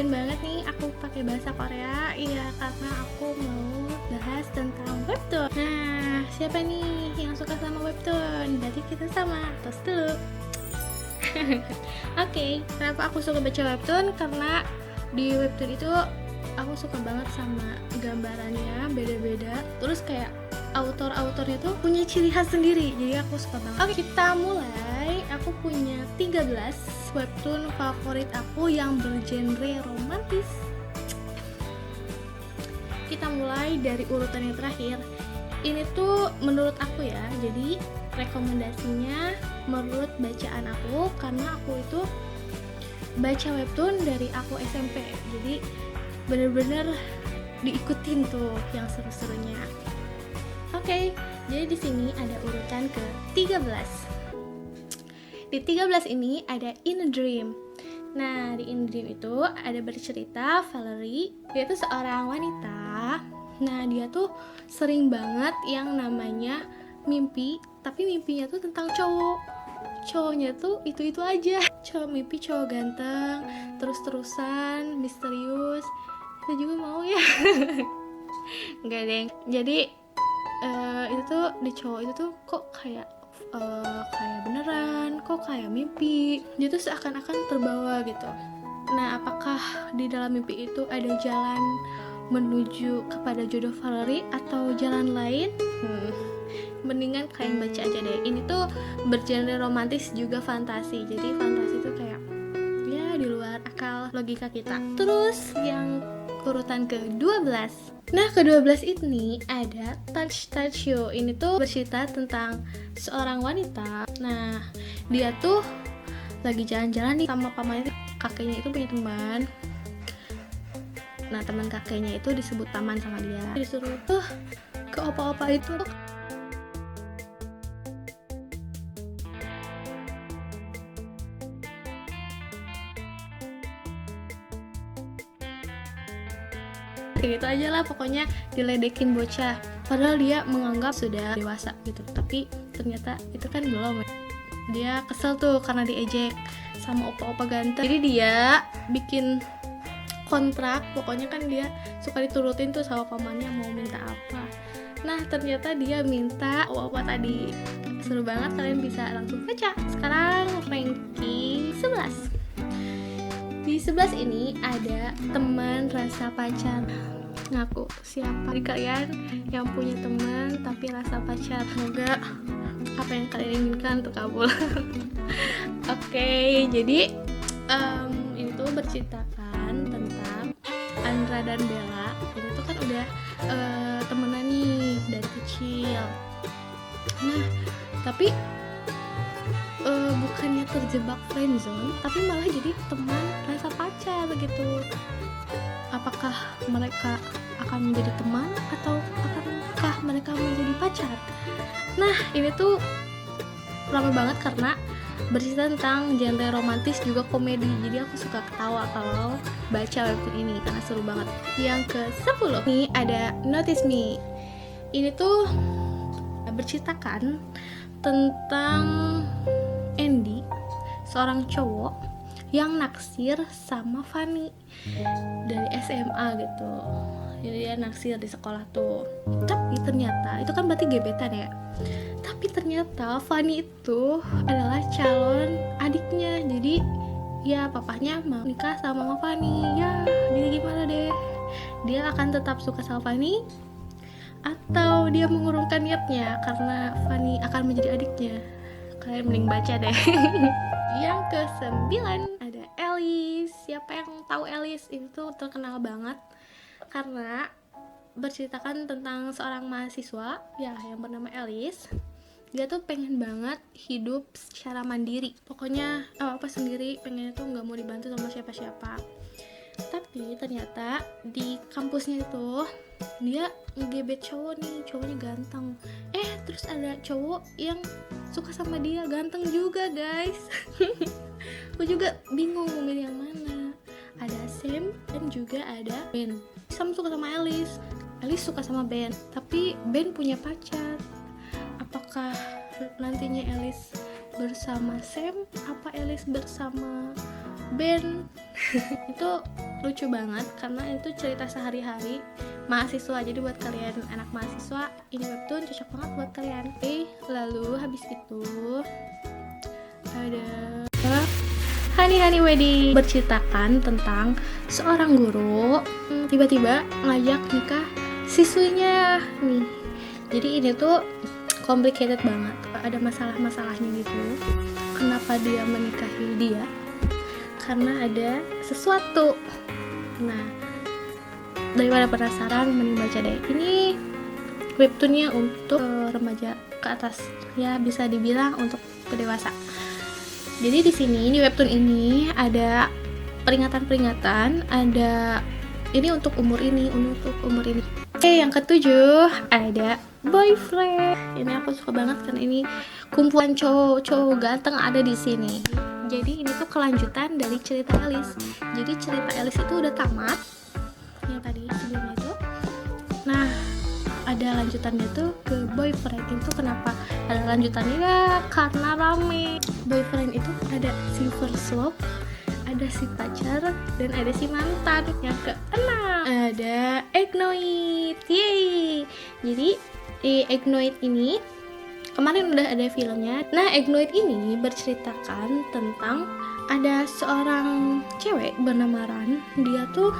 tumben banget nih aku pakai bahasa Korea. Iya, karena aku mau bahas tentang webtoon. Nah, siapa nih yang suka sama webtoon? Berarti kita sama. Tos dulu. Oke, kenapa aku suka baca webtoon? Karena di webtoon itu aku suka banget sama gambarannya beda-beda. Terus kayak autornya tuh punya ciri khas sendiri. Jadi aku suka banget. Oke, kita mulai. Aku punya 13 webtoon favorit aku yang bergenre romantis. Kita mulai dari urutan yang terakhir. Ini tuh menurut aku ya. Jadi rekomendasinya menurut bacaan aku, karena aku itu baca webtoon dari aku SMP. Jadi bener-bener diikutin tuh yang seru-serunya. Oke, jadi di sini ada urutan ke-13. Di 13 ini ada In a Dream. Nah, di In a Dream itu ada bercerita Valerie, dia tuh seorang wanita. Nah, dia tuh sering banget yang namanya mimpi, tapi mimpinya tuh tentang cowok. Cowoknya tuh itu-itu aja. Cowok mimpi cowok ganteng, terus-terusan, misterius. Kita juga mau ya. Enggak deng. Jadi itu tuh di cowok itu tuh kok kayak beneran, kok kayak mimpi. Dia tuh seakan-akan terbawa gitu. Nah, apakah di dalam mimpi itu ada jalan menuju kepada jodoh Valerie atau jalan lain? Mendingan kalian baca aja deh. Ini tuh bergenre romantis juga fantasi. Jadi fantasi tuh kayak ya di luar akal logika kita. Terus yang urutan ke-12. Nah, ke-12 ini ada Touch You. Ini tuh bercerita tentang seorang wanita. Nah, dia tuh lagi jalan-jalan nih sama pamannya. Kakeknya itu punya teman. Nah, teman kakeknya itu disebut paman sama dia. Disuruh tuh ke opa-opa itu. Gitu aja lah, pokoknya diledekin bocah, padahal dia menganggap sudah dewasa gitu, tapi ternyata itu kan belum. Dia kesel tuh karena diejek sama opa-opa ganteng, jadi dia bikin kontrak, pokoknya kan dia suka diturutin tuh sama pamannya mau minta apa. Nah, ternyata dia minta opa-opa tadi. Seru banget, kalian bisa langsung baca. Sekarang ranking 11. Di 11 ini ada teman rasa pacar. Ngaku siapa di kalian yang punya teman tapi rasa pacar? Semoga apa yang kalian inginkan terkabul. Oke, jadi ini tuh berceritakan tentang Andra dan Bella. Ini tuh kan udah temenan nih dari kecil. Nah, tapi bukannya terjebak friendzone, tapi malah jadi teman rasa pacar gitu. Apakah mereka akan menjadi teman atau akankah mereka menjadi pacar? Nah, ini tuh ramai banget karena bercerita tentang genre romantis juga komedi. Jadi aku suka ketawa kalau baca webtoon ini karena seru banget. Yang ke-10 nih ada Notice Me. Ini tuh berceritakan tentang Andy, seorang cowok yang naksir sama Fanny dari SMA gitu. Jadi dia naksir di sekolah tuh. Tapi ternyata itu kan berarti gebetan ya. Tapi ternyata Fanny itu adalah calon adiknya. Jadi ya papahnya mau nikah sama Mama Fanny. Ya, jadi gimana deh? Dia akan tetap suka sama Fanny atau dia mengurungkan niatnya karena Fanny akan menjadi adiknya? Kalian mending baca deh. Yang ke-9 ada Alice. Siapa yang tahu Alice? Itu terkenal banget karena berceritakan tentang seorang mahasiswa ya yang bernama Alice. Dia tuh pengen banget hidup secara mandiri. Pokoknya apa sendiri, pengennya tuh nggak mau dibantu sama siapa-siapa. Tapi ternyata di kampusnya itu dia ngegebet cowok nih, cowoknya ganteng. Terus ada cowok yang suka sama dia, ganteng juga guys. Aku juga bingung mau milih yang mana. Ada Sam dan juga ada Ben. Sam suka sama Alice, Alice suka sama Ben, tapi Ben punya pacar. Apakah nantinya Alice bersama Sam apa Alice bersama Ben? Itu lucu banget karena itu cerita sehari-hari mahasiswa. Jadi buat kalian anak mahasiswa, ini webtoon cocok banget buat kalian. Lalu habis itu ada Honey Honey Wedding, berceritakan tentang seorang guru tiba-tiba ngajak nikah siswinya nih. Jadi ini tuh complicated banget, ada masalah-masalahnya gitu. Kenapa dia menikahi dia? Karena ada sesuatu. Nah, daripada penasaran, mending baca deh. Ini webtoonnya untuk remaja ke atas, ya bisa dibilang untuk kedewasa. Jadi di sini di webtoon ini ada peringatan-peringatan, ada ini untuk umur ini, untuk umur ini. Oke, yang ketujuh ada boyfriend. Ini aku suka banget karena ini kumpulan cowok-cowok ganteng ada di sini. Jadi ini tuh kelanjutan dari cerita Alice. Jadi cerita Alice itu udah tamat, yang tadi sebelumnya itu. Nah, ada lanjutannya tuh ke boyfriend. Itu kenapa ada lanjutannya? Ya karena rame. Boyfriend itu ada si first love, ada si pacar, dan ada si mantan. Yang keenam ada Egnoid. Yeay. Jadi Egnoid ini kemarin udah ada filmnya. Nah, Egnoid ini berceritakan tentang ada seorang cewek bernama Ran. Dia tuh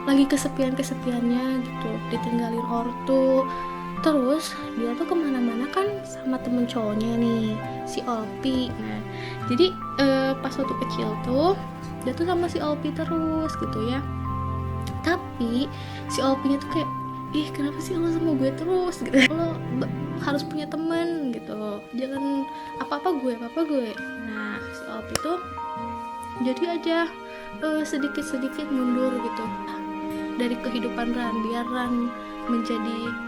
lagi kesepiannya gitu, ditinggalin ortu. Terus dia tuh kemana-mana kan sama temen cowoknya nih, si Olpi. Nah, jadi pas waktu kecil tuh dia tuh sama si Olpi terus gitu ya. Tapi si Olpinya tuh kayak, ih kenapa sih lo sama gue terus gitu, lo harus punya temen gitu, jangan apa-apa gue. Nah, si Olpi tuh jadi aja sedikit-sedikit mundur gitu dari kehidupan Ran, biar Ran menjadi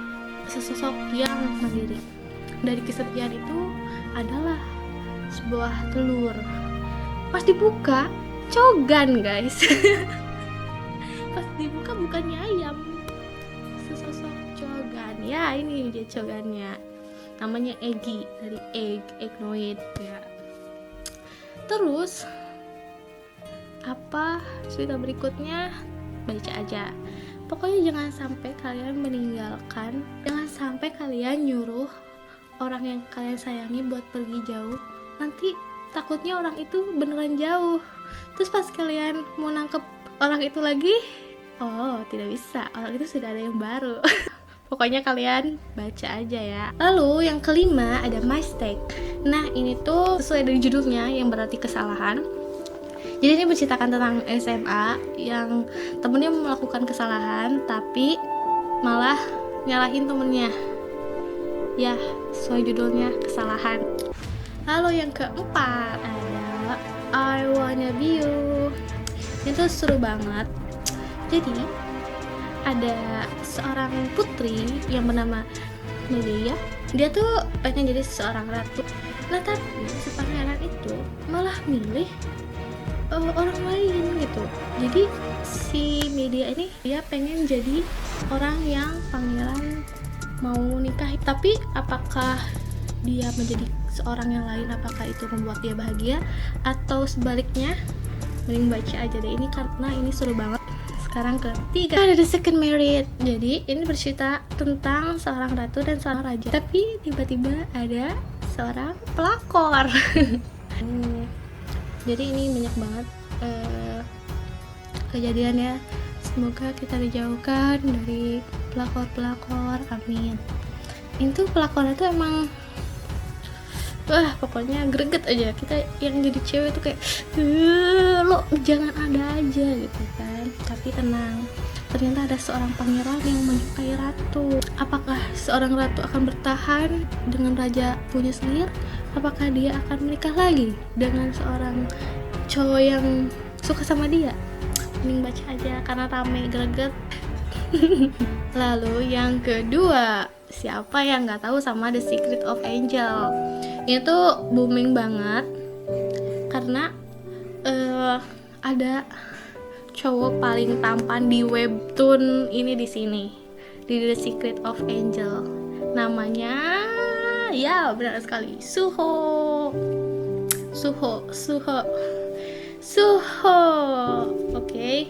sesosok yang mandiri. Dari kesepian itu adalah sebuah telur. Pas dibuka, cogan guys. Pas dibuka bukannya ayam, sesosok cogan. Ya ini dia cogannya. Namanya Egi, dari Egnoid ya. Terus apa cerita berikutnya? Baca aja. Pokoknya jangan sampai kalian meninggalkan, jangan sampai kalian nyuruh orang yang kalian sayangi buat pergi jauh. Nanti takutnya orang itu beneran jauh. Terus pas kalian mau nangkep orang itu lagi, oh tidak bisa, orang itu sudah ada yang baru. Pokoknya kalian baca aja ya. Lalu yang kelima ada mistake. Nah, ini tuh sesuai dari judulnya yang berarti kesalahan. Jadi ini menceritakan tentang SMA yang temennya melakukan kesalahan tapi malah nyalahin temennya. Ya, sesuai judulnya kesalahan. Lalu yang keempat ada I Wanna Be You. Itu seru banget. Jadi ada seorang putri yang bernama Melia. Dia tuh pengen jadi seorang ratu. Nah, tapi si pangeran itu malah milih orang lain gitu. Jadi si Media ini dia pengen jadi orang yang pangeran mau nikahi. Tapi apakah dia menjadi seorang yang lain, apakah itu membuat dia bahagia atau sebaliknya? Mending baca aja deh ini karena ini seru banget. Sekarang ketiga ada The Second Married. Jadi ini bercerita tentang seorang ratu dan seorang raja. Tapi tiba-tiba ada seorang pelakor. Jadi ini banyak banget kejadiannya. Semoga kita dijauhkan dari pelakor-pelakor, amin. Itu pelakornya tuh emang pokoknya greget aja. Kita yang jadi cewek tuh kayak lo jangan ada aja gitu kan. Tapi tenang, ternyata ada seorang pangeran yang menyukai ratu. Apakah seorang ratu akan bertahan dengan raja punya sendiri? Apakah dia akan menikah lagi dengan seorang cowok yang suka sama dia? Mending baca aja karena rame, greget. Lalu yang kedua, siapa yang nggak tahu sama The Secret of Angel? Ini tuh booming banget karena ada cowok paling tampan di webtoon ini di sini, di The Secret of Angel. Namanya ya benar sekali Suho. Suho. Oke.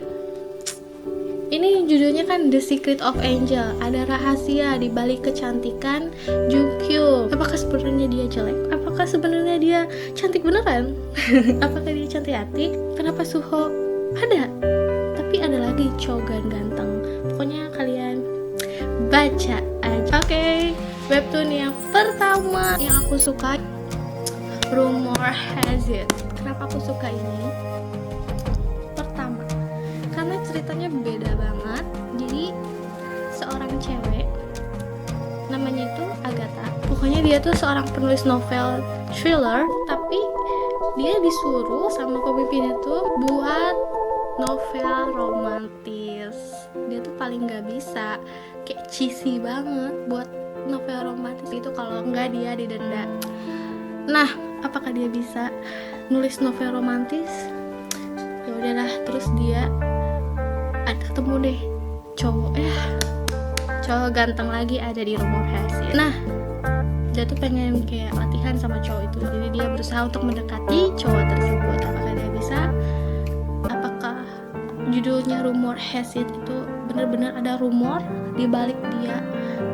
Ini judulnya kan The Secret of Angel. Ada rahasia di balik kecantikan Jungkook. Apakah sebenarnya dia jelek? Apakah sebenarnya dia cantik beneran? Apakah dia cantik hati? Kenapa Suho ada? Tapi ada lagi cowok ganteng. Pokoknya kalian baca aja. Oke, webtoon yang pertama yang aku suka, Rumor Has It. Kenapa aku suka ini? Pertama, karena ceritanya beda banget. Jadi seorang cewek, namanya itu Agatha. Pokoknya dia tuh seorang penulis novel thriller, tapi dia disuruh sama pemimpinnya tuh buat novel romantis. Dia tuh paling gak bisa, kayak cheesy banget buat novel romantis itu, kalau enggak dia didenda. Nah, apakah dia bisa nulis novel romantis? Ya udahlah, terus dia ketemu deh cowok ganteng lagi ada di Rumor Has It. Nah, dia tuh pengen kayak latihan sama cowok itu, jadi dia berusaha untuk mendekati cowok tersebut. Apakah dia bisa? Apakah judulnya Rumor Has It itu benar-benar ada rumor di balik dia?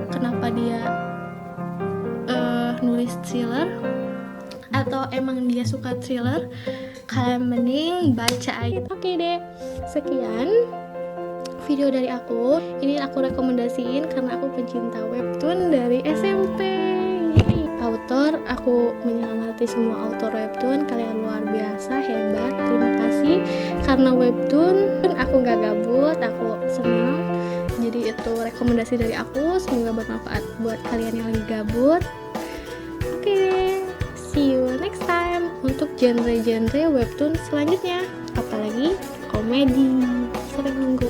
Kenapa dia nulis thriller? Atau emang dia suka thriller? Kalian mending baca aja. Oke deh, sekian video dari aku. Ini aku rekomendasiin karena aku pencinta webtoon dari SMP. Autor, aku menyelamati semua autor webtoon. Kalian luar biasa, hebat, terima kasih. Karena webtoon aku gak gabut, aku senang. Jadi itu rekomendasi dari aku, semoga bermanfaat buat kalian yang lagi gabut. Oke, see you next time untuk genre-genre webtoon selanjutnya, apalagi komedi. Sering nunggu.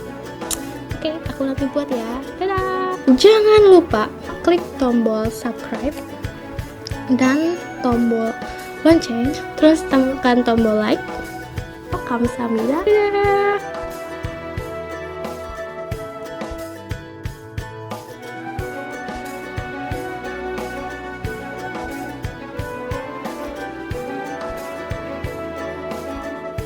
Oke, aku nanti buat ya. Dadah. Jangan lupa klik tombol subscribe dan tombol lonceng, terus tekan tombol like. Kamsahamnida. Dadah.